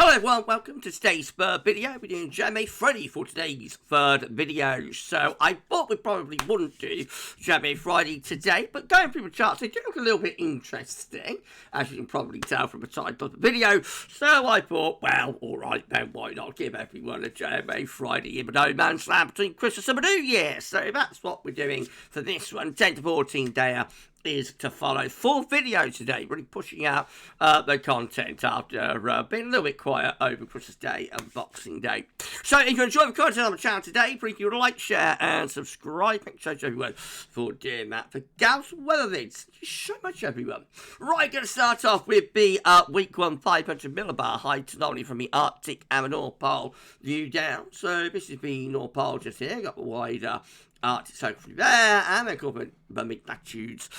Hello everyone, welcome to today's third video. We're doing JMA Friday for today's third video. So I thought we probably wouldn't do JMA Friday today, but going through the charts, they do look a little bit interesting, as you can probably tell from the title of the video. So I thought, well, alright then, why not give everyone a JMA Friday in the no man's land between Christmas and the New Year. So that's what we're doing for this one, 10 to 14 day is to follow. Full video today, really pushing out the content after being a little bit quiet over Christmas Day and Boxing Day. So if you enjoy the content on the channel today, please give it a like, share and subscribe. Thanks so much everyone for doing that. For GavsWeatherVids, thank you so much everyone. Right, going to start off with the week 1 500 millibar height, not only from the Arctic and the North Pole view down. So this is the North Pole just here, got the wider Arctic circle through there, and then covered the mid-latitudes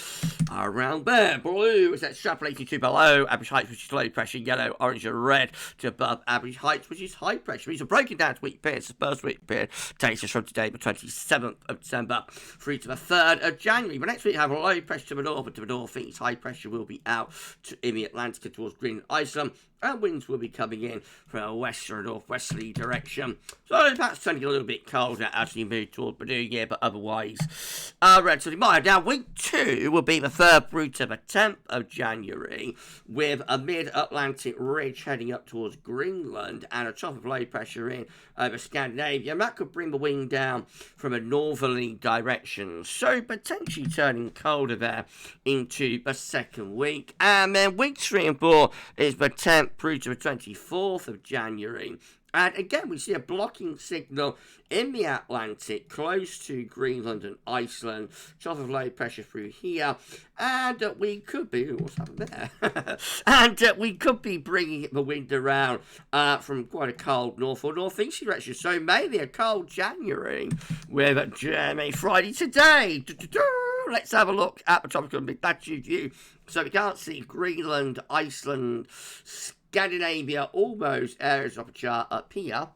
around there. Blue is extrapolating to below average heights, which is low pressure. Yellow, orange, and red to above average heights, which is high pressure. These are broken down to week periods. The first week period takes us from today, the 27th of December, through to the 3rd of January. But next week, we have a low pressure to the north and to the northeast. High pressure will be out in the Atlantic and towards Greenland, Iceland. And winds will be coming in from a west or northwesterly direction. So that's turning a little bit colder as we move toward the new year, but otherwise relatively mild. Now, week 2 will be the 3rd through to the 10th of January, with a mid-Atlantic ridge heading up towards Greenland and a trough of low pressure in over Scandinavia. And that could bring the wind down from a northerly direction, so potentially turning colder there into the second week. And then week 3 and 4 is the 10th through to the 24th of January. And again, we see a blocking signal in the Atlantic, close to Greenland and Iceland. Trough of low pressure through here. And we could be, what's happened there? And we could be bringing the wind around from quite a cold north or northeast direction. So maybe a cold January with a JMA Friday today. Let's have a look at the tropical mid-latitude view. So we can't see Greenland, Iceland, Scandinavia, all those areas of the chart up here.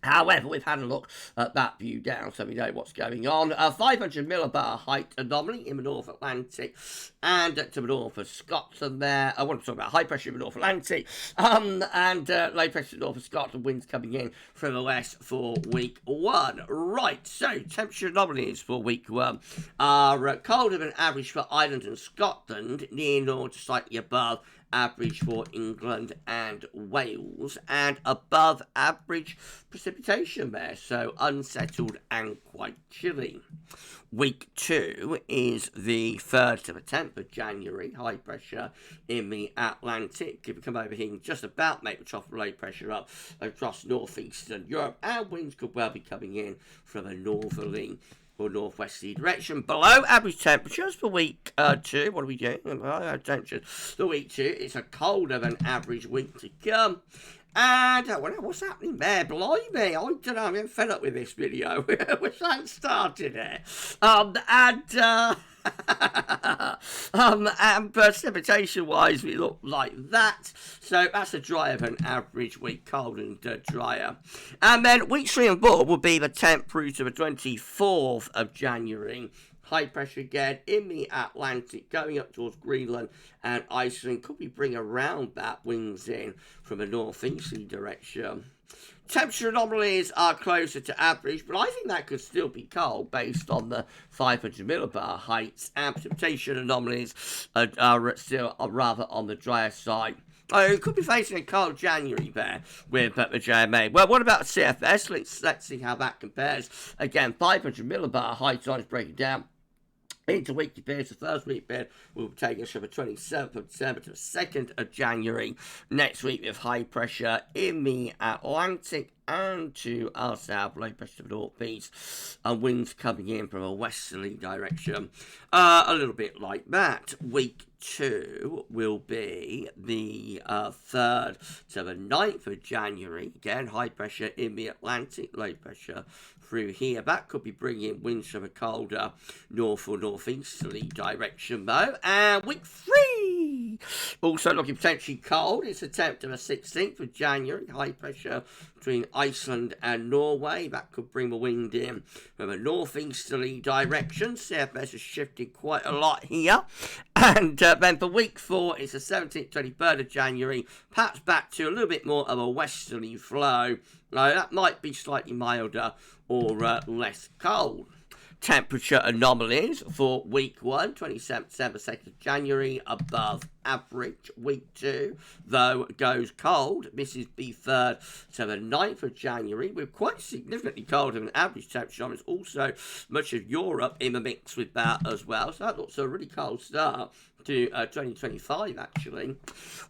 However, we've had a look at that view down, so we know what's going on. A 500 millibar height anomaly in the North Atlantic and to the north of Scotland there. I want to talk about high pressure in the North Atlantic and low pressure in the north of Scotland. Winds coming in from the west for week 1. Right, so temperature anomalies for week 1 are colder than average for Ireland and Scotland, near north to slightly above average for England and Wales, and above average precipitation there, so unsettled and quite chilly. Week 2 is the 3rd to the 10th of January, high pressure in the Atlantic. If we come over here, and just about make the trough of low pressure up across northeastern Europe, and winds could well be coming in from a northerly or northwesterly direction. Below average temperatures for week 2. What are we doing? Attention. The week 2, it's a colder than average week to come. And, what's happening there? Blimey, I don't know, I'm getting fed up with this video. Wish I hadn't started it. And precipitation-wise, we look like that. So that's a drier than average week, cold and drier. And then week 3 and 4 will be the 10th through to the 24th of January. High pressure again in the Atlantic, going up towards Greenland and Iceland. Could we bring around that winds in from a northeasterly direction? Temperature anomalies are closer to average, but I think that could still be cold based on the 500 millibar heights. And precipitation anomalies are still rather on the drier side. Oh, could be facing a cold January there with the JMA. Well, what about CFS? Let's see how that compares. Again, 500 millibar heights on is breaking down into weekly periods. The first week period will be taking us from the 27th of December to the 2nd of January. Next week with high pressure in the Atlantic and to our south, low pressure to the northeast, and winds coming in from a westerly direction. A little bit like that. Week 2 will be the 3rd to the 9th of January. Again, high pressure in the Atlantic, low pressure through here. That could be bringing winds from a colder north or northeasterly direction, though. And week 3, also looking potentially cold. It's the 10th to the 16th of January. High pressure between Iceland and Norway. That could bring the wind in from a northeasterly direction. CFS has shifted quite a lot here. And then for week 4, it's the 17th, 23rd of January, perhaps back to a little bit more of a westerly flow. That might be slightly milder or less cold. Temperature anomalies for week 1, 27th December, 2nd of January, above average. Week 2, though, goes cold. This is the 3rd to the 9th of January, with quite significantly colder than average temperature. There's also much of Europe in the mix with that as well. So that looks a really cold start to 2025, actually.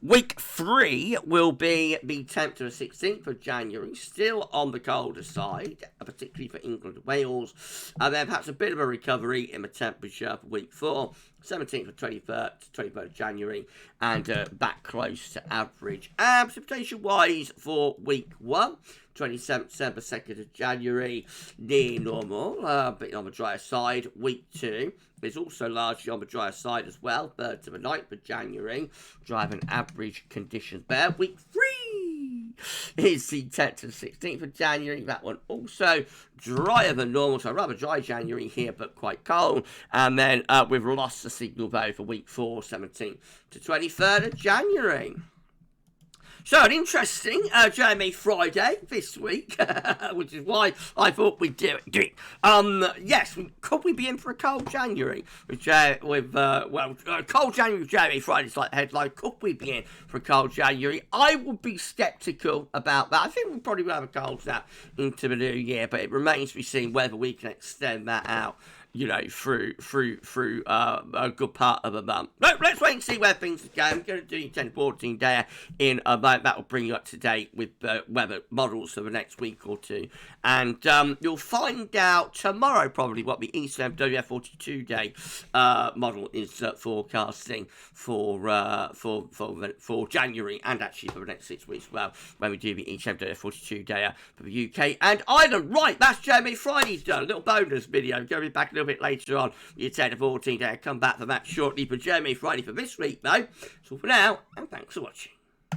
Week 3 will be the 10th to the 16th of January, still on the colder side, particularly for England and Wales. And then perhaps a bit of a recovery in the temperature for week 4, 17th to 23rd of January, and back close to average. And precipitation-wise for week 1, 27th December, 2nd of January, near normal, a bit on the drier side. Week 2 is also largely on the drier side as well, 3rd to the 9th of January, driving average conditions there. Week 3 is the 10th to the 16th of January. That one also drier than normal, so rather dry January here, but quite cold. And then we've lost the signal though for week 4, 17th to 23rd of January. So, an interesting JMA Friday this week, which is why I thought we'd do it. Yes, could we be in for a cold January? Cold January with JMA Friday's like the headline. Could we be in for a cold January? I would be sceptical about that. I think we probably will have a cold snap into the new year, but it remains to be seen whether we can extend that out, you know, through a good part of a month. Let's wait and see where things are going. I'm going to do 10-14 day in a month. That will bring you up to date with weather models for the next week or two. And you'll find out tomorrow probably what the Eastern WF42 day model is forecasting for January, and actually for the next 6 weeks as well, when we do the WF42 day for the UK and Ireland. Right, that's JMA Friday's done. A little bonus video. Going to be back a little bit later on. You 10 to 14 day. Come back for that shortly for JMA Friday for this week, though. So for now, and thanks for watching.